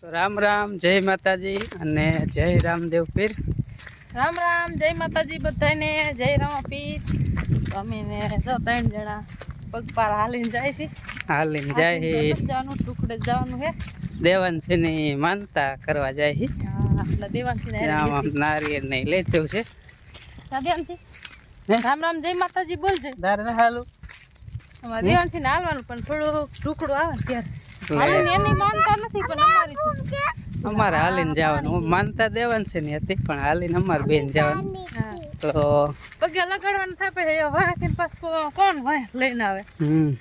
તો રામ રામ, જય માતાજી અને જય રામદેવ પીર. રામ રામ, જય માતાજી બધાને, જય રામાપીર. અમે ને જો 3 જણા પગપાર હાલીને જાય છે. હાલીને જાય જવાનું ટુકડે જવાનું હે. દેવાંશી ની માનતા કરવા જાય છે. હા, એટલે દેવાંશી ને આમ નારિયેળ નહીં લેતું છે. દેવાંશી રામ રામ, જય માતાજી બોલજે. દાર હાલું અમારે દેવાંશી ને હાલવાનું પણ થોડું ટુકડું આવે ત્યારે હાલીને એની માનતા નથી પણ અમારી છે. અમારે હાલીને જવાનું. માનતા દેવાંશી ની હતી પણ હાલીને અમારે બેન જવાનું. તો પગે લગાડવાનું થાય પછી વાહન પાસ કોણ વાહ લઈને આવે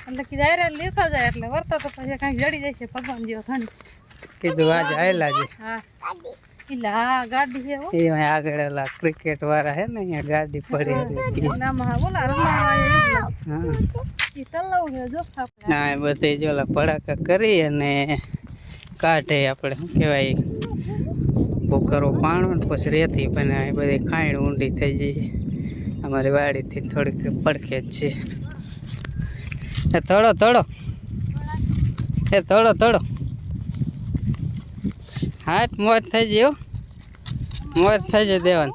એટલે કીધું આયરે લેતા જાય એટલે વર્તા તો પછી કાંઈક જડી જાય છે ભગવાન જેવો ઠંડી. કીધું આજે આયેલા છે. હા એટલે હા ગાડી છે એ આગળ ઓલા ક્રિકેટ વાળા હે ને અહીંયા ગાડી પડી નામાં બોલા રમવા હા એ તલાવ છે જો ના એ બધે જો ઓલા પડાકા કરી અને કાઢે આપણે શું કહેવાય ભૂકરો પાણો ને પછી રેતી પણ એ બધી ખાઈણ ઊંડી થઈ જાય. અમારી વાડીથી થોડીક પડખે જ છે. એ થોડો થોડો હાથ મોજ થઈ જાય. મોજ થઈ જાય દેવાન.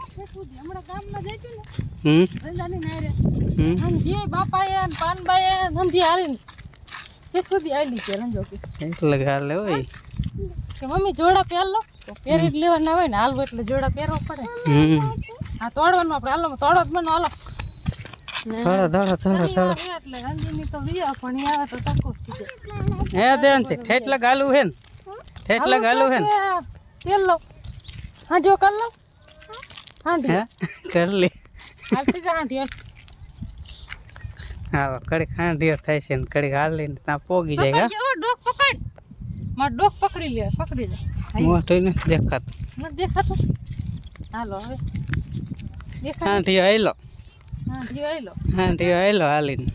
મમ્મી જોડા પહેર લો પહેરી લેવા ના હોય ને હાલવું એટલે જોડા પહેરવા પડે. હા તોડવાનું આપણે હાલો તોડો જ બનો હાલો થોડો એટલે રંજીની તો વિયા પણ આવે તો તકો હે દેવાન છે. ઠેઠલા ગાલું હે ને ઠેઠલા ગાલું હે ને તેલ લો હાંડ્યો કર લો હાંડી કર લે હાલતી જા હાંડી હા કડીક હાંડીઓ થાય છે ને કડીક હાલીને ત્યાં પોગી જાય. ડોક પકડ માર ડોક પકડી લે પકડી લે મોટું નથી દેખાતું. નથી દેખાતું. હાલો હવે હાંડીઓ આયલો હાંડીઓ આયલો હાલીને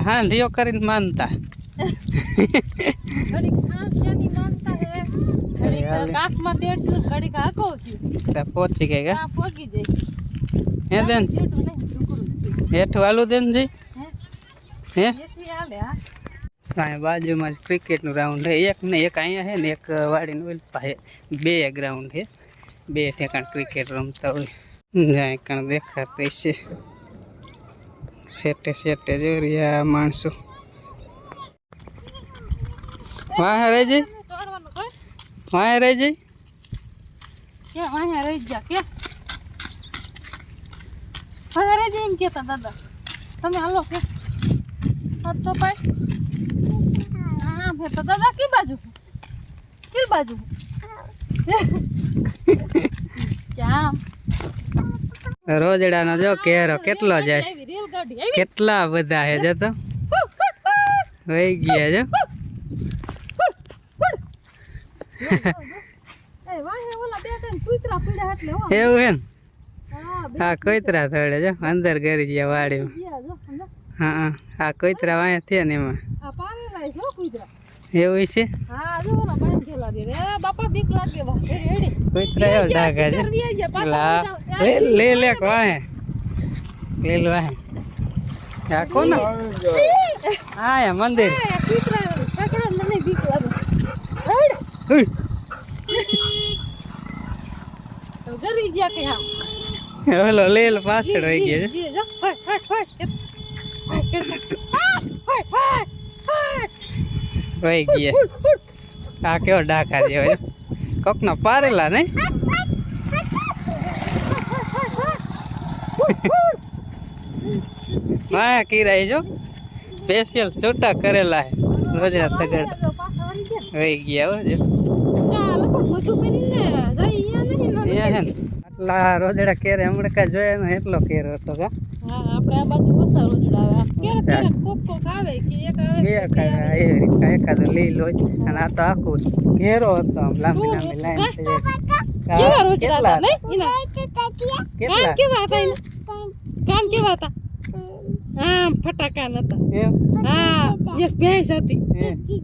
હાંડીઓ કરીને માનતા ઘડીક હાંડિયાની માનતા હે ઘડીક કાકમાં તેડશું ઘડીક આકો છું પહોંચી ગઈ હા પોગી જાય હે દેન જેટું નહીં ટુકડું હેઠું હાલું દેન જી હે એથી હાલે હા. અહીંયા બાજુમાં જ ક્રિકેટનું રાઉન્ડ છે. એક ને એક અહીંયા છે ને એક વાડીનું ઓલી પાસે 2 ગ્રાઉન્ડ છે. 2 ઠેકાણ ક્રિકેટ રમતા હોય. જાય કાં દેખાતી છે સેટે સેટે જો રહ્યા માણસો. વાહ રહી જઈ તોડવાનું કર વાહ રહી જઈ કે વાહે રહી જા કે વાહે રહી જા એમ કહેતા દાદા તમે હાલો કે હાથ તો પાડ હા ભે તો દાદા કી બાજુ ક્યાં રોજડાનો જો કેરો કેટલો જાય. આવી રેલગાડી આવી કેટલા બધા હે જો તો વહી ગયા જો. એ વાહે ઓલા બે ત્રણ કૂતરા પડ્યા એટલે હો એવું હે ને હા હા કોઈતરા થોડે જો અંદર ગરી ગયા વાડીમાં. ગયા જો અંદર હા હા કોઈતરા વાયા થયા ને એમાં આ પારેલા છે કૂતરા. એવું છે. હા જો ઓલા બાંધેલા રે રે બાપા બીક લાગે વા રેડી કોઈતરા એવો ડાઘા છે. લે લે વાહે લે વાહે આ કોણ આ મંદિર કૂતરા પકડો મને બીક લાગે તો ગરી ગયા કે આમ ઓલો લેલ પાછળ રહી ગયા છે. જો વહી ગયા. આ કેવો ડાઘા જેવો કોકનો પારેલા નહીં. હા કીરાઈ જો સ્પેશિયલ છૂટા કરેલા હે રોજડા તગડ વહી ગયા હો જો. અહીંયા હે ને આટલા રોજડા કેરે હમણાં કાંઈ જોયા ને એટલો કેરો હતો કા. હા આપણે આ બાજુ ઓછા રોજડા આવે ક્યારે કોક કોક આવે કે એક આવે બે એવી રીતના એકાદો લીલ હોય અને આ તો આખું ઘેરો હતો આમ લાંબી લાંબી લાઈન થઈ જાય. કેવા રોજડા હતા નહીં કેટલા કાન કેવા હતા એના કાન કેવા હતા હા ફટાકા નતા એમ હા એક ભેંસ હતી ભેંસ હતી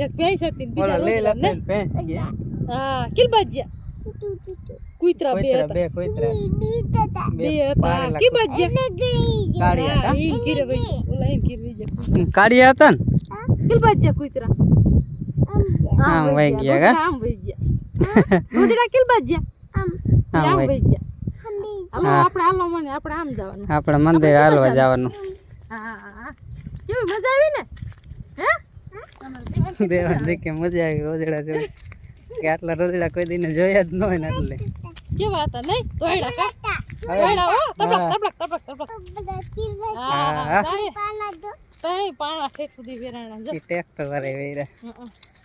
એક ભેંસ હતી બીજા ઓલા લીલ રોજડા હતી ભેંસ ગયા હા કિલ બાજ્યા કૂતરા બે હતા બે કોઈતરા બે હતા કી બાજ્યા કાળિયા હતા ઈન કીરે ભાઈ ઓલા ઈન કીરે બીજા કાળિયા હતા ને કિલ બાજ્યા કૂતરા આમ વહી ગયા કા આમ વહી ગયા રોજડા કેલ બાજ્યા આમ વહી ગયા હાલો આપણે હાલો મને આપણે આમ જવાનું આપણે મંદિર હાલવા જવાનું હા કેવી મજા આવી ને હે દેવાન કે મજા આવી રોજડા જોઈ કે આટલા રોજડા કોઈ દિને જોયા જ ન હોય ને એટલે કેવા હતા નહીં તોયડા કા તોયડા હો તબલક હા તઈ પાણા ઠેક સુધી વેરાણા જો ટ્રેક્ટર વાળે વેરા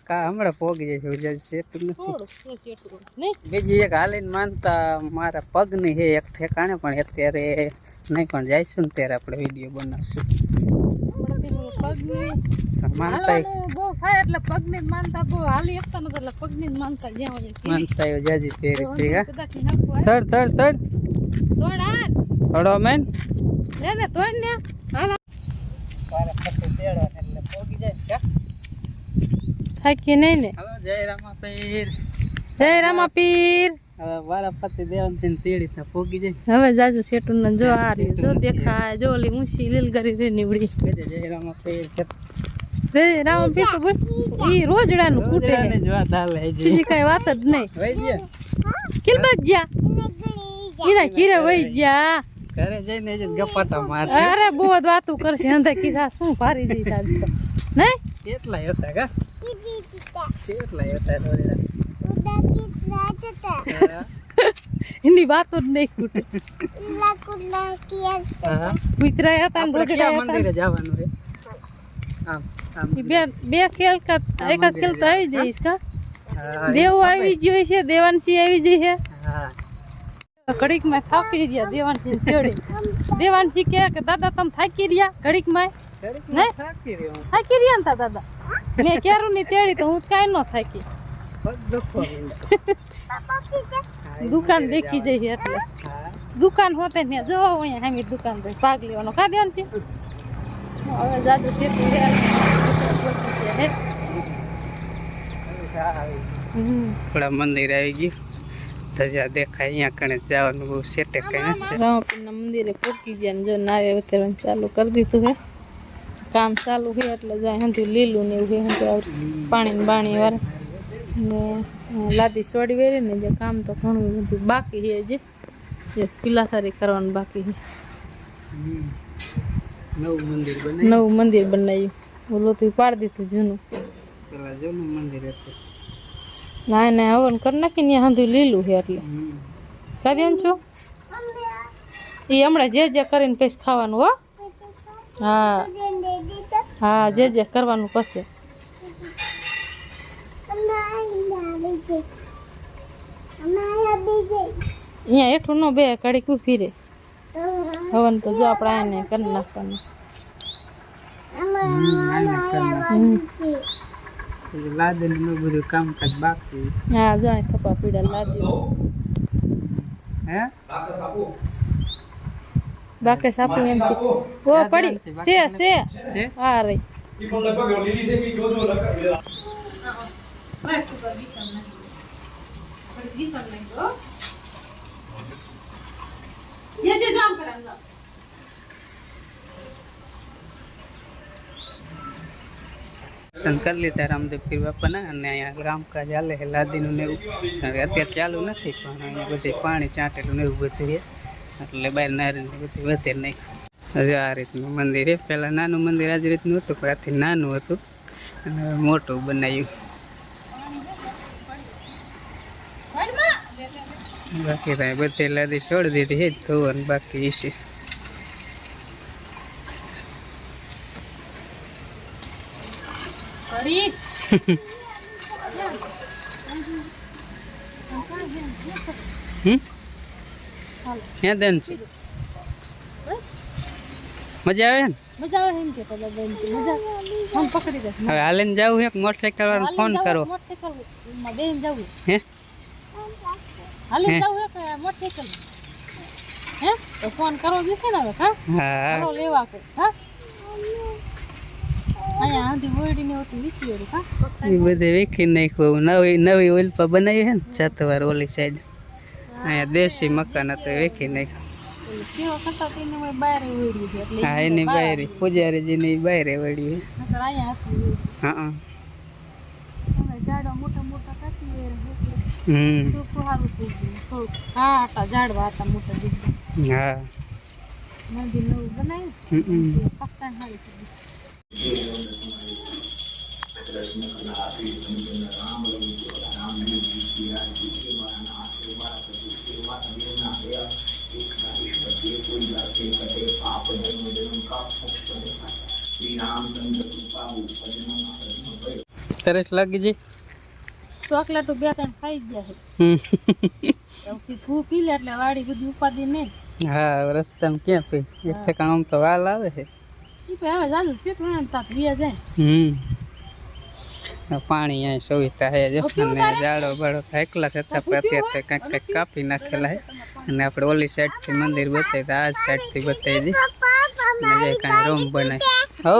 કા હમણાં પોગી જાય છે ઉજા સેતું નથી થોડું સેટું નહીં બીજી એક હાલીને માનતા મારા પગની હે એક ઠેકાણે પણ અત્યારે નહીં પણ જઈશું ને ત્યારે આપણે વિડીયો બનાવશું પગની માનતા બહુ થાય એટલે પગની જ માનતા બહુ હાલી શકતા નથી એટલે પગની જ માનતા જ્યાં હોય માનતા એવું જાજી ફેરી છે કા કદાચ નાખવું તડ તોડા થોડો મેન લે ને તોડ ને હાલ પારે પટ્ટી તેડો એટલે પોગી જાય કા થાકી નહીં ને હાલો જય રામાપીર જય રામાપીર હવે વારા પતિ દેવન થી તેડી તા પોગી જાય હવે જાજુ સેટું ને જો આ રહ્યું જો દેખાય જો ઓલી ઊંચી લીલગરી રે નીવડી જય રામાપીર જય રામાપીર તો બોલ ઈ રોજડાનું કૂટે ને જોવા તાલે બીજી કઈ વાત જ નહીં વઈ ગયા કિલ બજ્યા કીરા કીરે વઈ ગયા ઘરે જઈને જ ગપાટા માર અરે બહુ જ વાતું કરશે અંધા કિસા શું ભારી દી સાદ તો નહીં કેટલા હતા કા કેટલા હતા રોજડા એની વાતો જ નહીં ખૂટે હા કુતરા હતા ને રોજડા હતા મંદિરે જવાનું છે આમ આમ બે ખેલ કા એકાદ ખેલ તો આવી જઈશ કા હા દેવ આવી ગયો છે દેવાંશી આવી જઈ છે હા ઘડીક માં થાકી રહ્યા દેવાંશી તેડી દેવાંશી કે દાદા તમે થાકી રહ્યા ઘડીક માં નહીં થાકી રહ્યો થાકી રહ્યા ને તા દાદા મેં કેરું ની તેડી તો હું કાંઈ ન થાકી પગ દુખો દુકાન દેખી જઈ છે એટલે હા દુકાન હોતે ને જો અહીંયા હામી દુકાન તો ભાગ લેવાનો કા દેવાંશી હવે જાજુ ખેતી હે થોડા મંદિર આવી ગયું ધજા દેખાય અહીંયા કણે જવાનું બહુ સેટે કઈ નથી રામાપીરના મંદિરે પહોંચી ગયા ને જો નારિયેળ ઉતારવાનું ચાલુ કરી દીધું હે કામ ચાલુ છે એટલે જાય હંધી લીલું ને એવું છે પાણી ને બાણી વાર ને લાદી છોડી વેરી ને જે કામ તો ઘણું બધું બાકી છે જે પિલાસારી કરવાનું બાકી છે નવું મંદિર બનાવ્યું નવું મંદિર બનાવ્યું ઓલું તો પાડી દીધું જૂનું પેલા જૂનું મંદિર હતું ના ના હવન કરી નાખી ને હંધું લીલું છે એટલે સારી છો એ હમણાં જે કરીને પછી ખાવાનું હો હા હા જે કરવાનું પછી અહીંયા હેઠું નો બે કડી કુ ફીરે હવન તો જો આપણે આને કરી નાખવાનું લાદન નું બધું કામકાજ બાકી હા જો અહીં થપા પીડા લાદી હે બાકી સાપુ એમ કે ઓ પડી છે હા રે કરી લીધા રામદેવ પીર બાપાના અને અહીંયા કામકાજ હાલે છે લાદીનું ને એવું અત્યારે ચાલુ નથી પણ અહીંયા બધું પાણી ચાંટેલું ને એવું બધું છે એટલે બહાર નારીને બધું વધે નહીં હજુ આ રીતનું મંદિર છે પહેલાં નાનું મંદિર આ જ રીતનું હતું પણ આથી નાનું હતું અને હવે મોટું બનાવ્યું બાકી ભાઈ બધી લાદી છોડી દીધી છે જ ધોવાનું બાકી છે ક્યાં દેન છે મજા આવે ને મજા આવે એમ કે પેલા બેન મજા ફોન પકડી દે હવે હાલીને જાવું છે મોટરસાઇકલ વાળાને ફોન કરો મોટરસાઇકલ માં બેન જાવું હે હાલી જાવું કે મોટરસાઇકલ હે તો ફોન કરવો જોઈશે ને હવે હા હા કરો લેવા કે હા અહીંયા આંધી ઓયડી ને હોતી વીસી ઓડી હા એ બધે વેખી નાખ્યું નવી ઓઇલ પર બનાવી છે ને જાતવાર ઓલી સાઈડ અહીંયા દેશી મકાન હતું વેખી નાખ્યું કેવો કરતા તેને બહાર ઓયડી છે એટલે હા એની બાયરી પૂજારીજીની બાયરે વળી અહીંયા હતી હા ઝાડવા મોટા મોટા કાપી હમ તો સારું થઈ ગયું થોડુંક કાટા ઝાડવા હતા મોટા દીકરા હા મંદિર નવું બનાવ્યું હમ પક્કા સારી થઈ તરસ લાગી જઈ ચોકલેટ બે ત્રણ ખાઈ ગયા છે હમ એવું ભૂ પી લે એટલે વાડી બધી ઉપાધિ નહીં હા રસ્તામાં ક્યાં પી એક ઠેકાણ આમ તો વાલ આવે છે ઈ હવે જાજુ સીટ વણાતા વિયા જાય પાણી અહીંયા સુવિધા છે જો અને ઝાડો બાળો એકલા છતાં પણ અત્યારે કંઈક કંઈક કાપી નાખેલા છે અને આપણે ઓલી સાઈડથી મંદિર બતાવી તો આ સાઈડથી બતાવી દઈ અને જે કાંઈ રૂમ બનાવી હો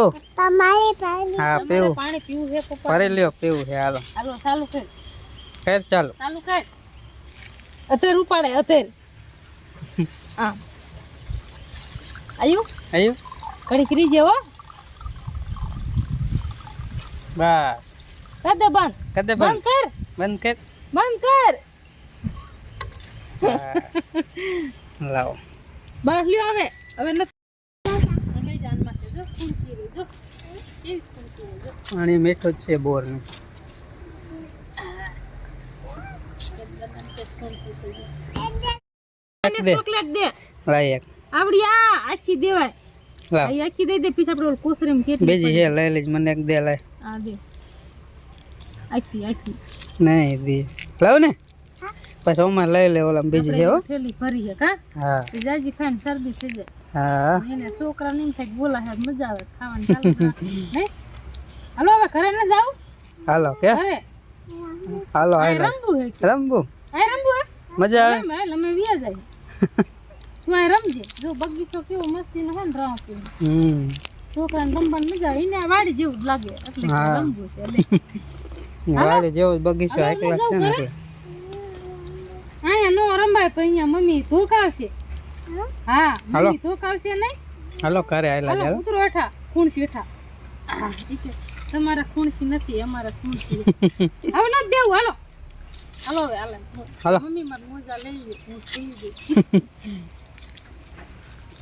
હા પીવું પાણી પીવું છે પપ્પા ભરી લ્યો પીવું છે હાલો હાલો ચાલુ કર ખેર ચાલો ચાલુ કર અત્યારે ઉપાડે અત્યારે આ આયુ આયુ ઘડી કરી જેવો બસ કદે બંધ કદે બંધ કર બંધ કર બંધ કર લાવો બસ લ્યો હવે નથી લઈ જાન માં જો ખુરશી રે જો કેવી ખુરશી રે જો પાણી મીઠું જ છે બોરનું દે ચોકલેટ દે લાય આવડી આ આખી દેવાય લાવ આ આખી દઈ દે પછી આપણે ઓલ કોસરીમાં કેટલી બીજી હે લઈ લેજ મને એક દે લાય આ દે આખી નહીં દે લાવ ને પછી ઓમાં લઈ લે ઓલા બીજી છે હો થેલી ભરી છે કા હા જાજી ખાઈને શરદી થઈ જાય હા એને છોકરા નહીં થાય બોલા છે મજા આવે ખાવાની ચાલુ હે હાલો હવે ઘરે ન જાવ હાલો કે ઘરે હાલો આ હાલો રંબુ હે રમવું આ રંબુ હે મજા આવે હાલ અમે વિયા જાય તું આ રમજે જો બગીચો કેવો મસ્તી નો હે ને રાહ છોકરાને રમવાની મજા આવે એને આ વાડી જેવું જ લાગે એટલે હા. રમવું છે એટલે વાડી જેવો બગીચો એકલા છે ને એટલે અહીંયા નો રમાય પણ અહીંયા મમ્મી ધોકાવશે હા હાલો. મમ્મી ધોકાવશે નહીં હાલો ઘરે આયલા હાલો ચાલો ઉતરો હેઠા ખૂણસી હેઠા ઈ કે તમારા ખૂણસી નથી અમારા ખૂણસી હવે નથી દેવું હાલો હાલો હવે હાલો. મમ્મી મારી મોજા લઈ લે હું પી દઉં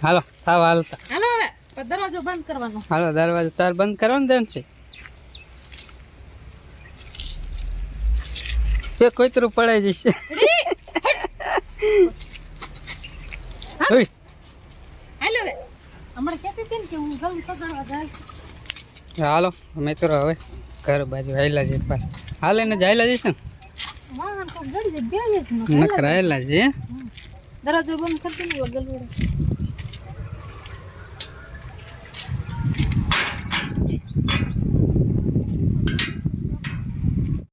હાલો થાવ હાલતા હાલો હવે પણ દરવાજો બંધ કરવાનો હાલો દરવાજો તાર બંધ કરવાનો દેન છે એ કોઈતરું પડાઈ જશે ઓય, હાલો હવે હમણાં કહેતી હતી ને કે હું ઘર સગાડવા જાય હાલો અમે તો હવે ઘર બાજુ આયલા છે પાછા હાલે ને જ આયલા જશે ને વાહન કોક ગળી જાય બે જ નકર આયલા છે દરવાજો બંધ કરતી ને ગલવું